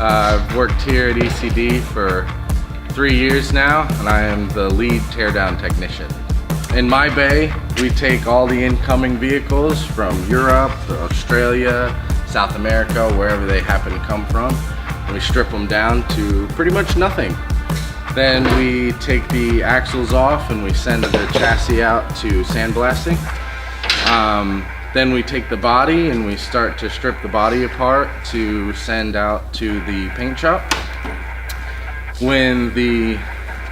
I've worked here at E.C.D for 3 years now, and I am the lead teardown technician. In my bay, we take all the incoming vehicles from Europe, Australia, South America, wherever they happen to come from, and we strip them down to pretty much nothing. Then we take the axles off and we send the chassis out to sandblasting. Then we take the body and we start to strip the body apart to send out to the paint shop. When the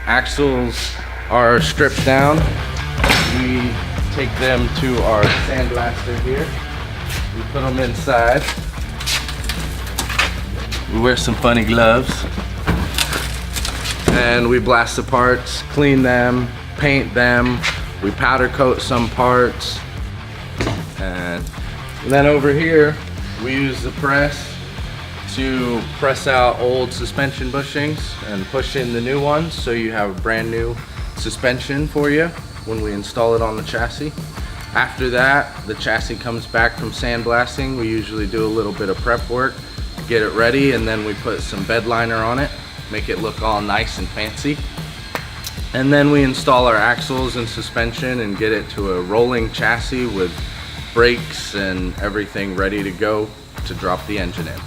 axles are stripped down, we take them to our sandblaster here. We put them inside. We wear some funny gloves. And we blast the parts, clean them, paint them. We powder coat some parts. And then over here, we use the press to press out old suspension bushings and push in the new ones, so you have a brand new suspension for you when we install it on the chassis. After that, the chassis comes back from sandblasting. We usually do a little bit of prep work to get it ready, and then we put some bed liner on it, make it look all nice and fancy. And then we install our axles and suspension and get it to a rolling chassis with brakes and everything ready to go to drop the engine in.